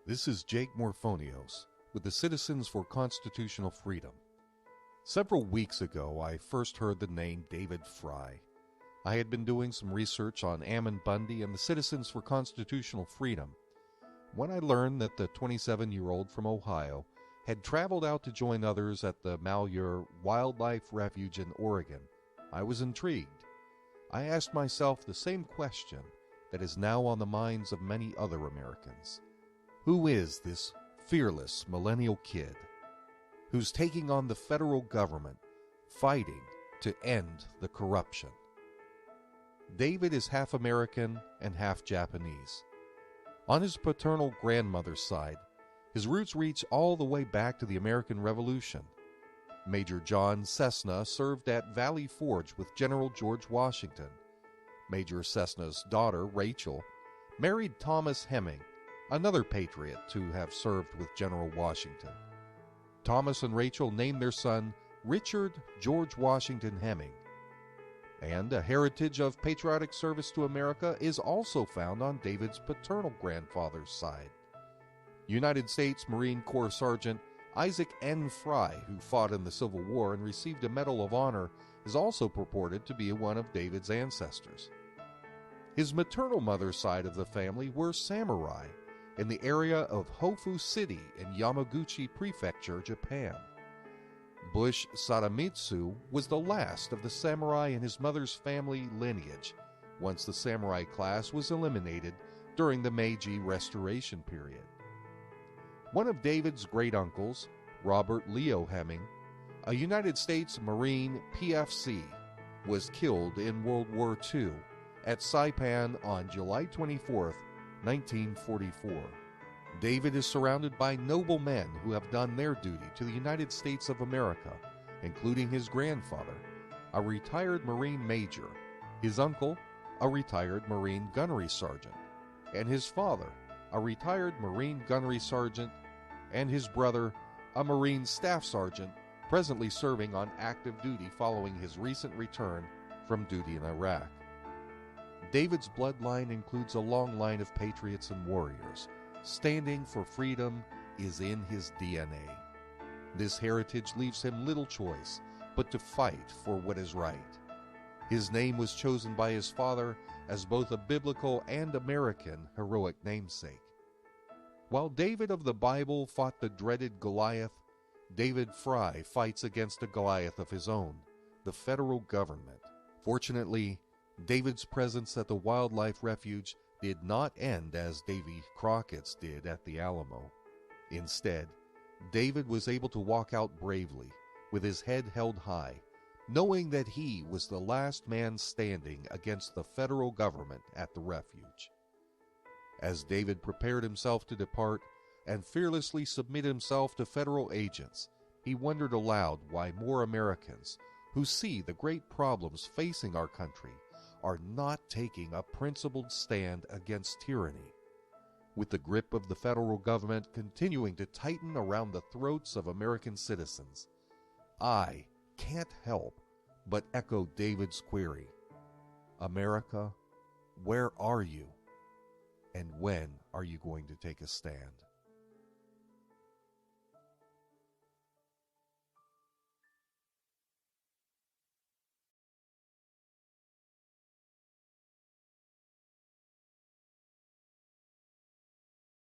This is Jake Morphonios with the Citizens for Constitutional Freedom. Several weeks ago, I first heard the name David Frye. I had been doing some research on Ammon Bundy and the Citizens for Constitutional Freedom when I learned that the 27-year-old from Ohio had traveled out to join others at the Malheur Wildlife Refuge in Oregon. I was intrigued. I asked myself the same question that is now on the minds of many other Americans. Who is this fearless millennial kid who's taking on the federal government, fighting to end the corruption? David is half American and half Japanese. On his paternal grandmother's side, his roots reach all the way back to the American Revolution. Major John Cessna served at Valley Forge with General George Washington. Major Cessna's daughter, Rachel, married Thomas Hemming, another patriot to have served with General Washington. Thomas and Rachel named their son Richard George Washington Hemming. And a heritage of patriotic service to America is also found on David's paternal grandfather's side. United States Marine Corps Sergeant Isaac N. Fry, who fought in the Civil War and received a Medal of Honor, is also purported to be one of David's ancestors. His maternal mother's side of the family were samurai in the area of Hofu City in Yamaguchi Prefecture, Japan. Bush Sadamitsu was the last of the samurai in his mother's family lineage, once the samurai class was eliminated during the Meiji Restoration period. One of David's great-uncles, Robert Leo Hemming, a United States Marine PFC, was killed in World War II at Saipan on July 24, 1944. David is surrounded by noble men who have done their duty to the United States of America, including his grandfather, a retired Marine major, his uncle, a retired Marine gunnery sergeant, and his father, a retired Marine gunnery sergeant, and his brother, a Marine staff sergeant, presently serving on active duty following his recent return from duty in Iraq. David's bloodline includes a long line of patriots and warriors. Standing for freedom is in his DNA. This heritage leaves him little choice but to fight for what is right. His name was chosen by his father as both a biblical and American heroic namesake. While David of the Bible fought the dreaded Goliath, David Frye fights against a Goliath of his own, the federal government. Fortunately, David's presence at the wildlife refuge did not end as Davy Crockett's did at the Alamo. Instead, David was able to walk out bravely, with his head held high, knowing that he was the last man standing against the federal government at the refuge. As David prepared himself to depart and fearlessly submit himself to federal agents, he wondered aloud why more Americans, who see the great problems facing our country, are not taking a principled stand against tyranny. With the grip of the federal government continuing to tighten around the throats of American citizens, I can't help but echo David's query. America, where are you? And when are you going to take a stand?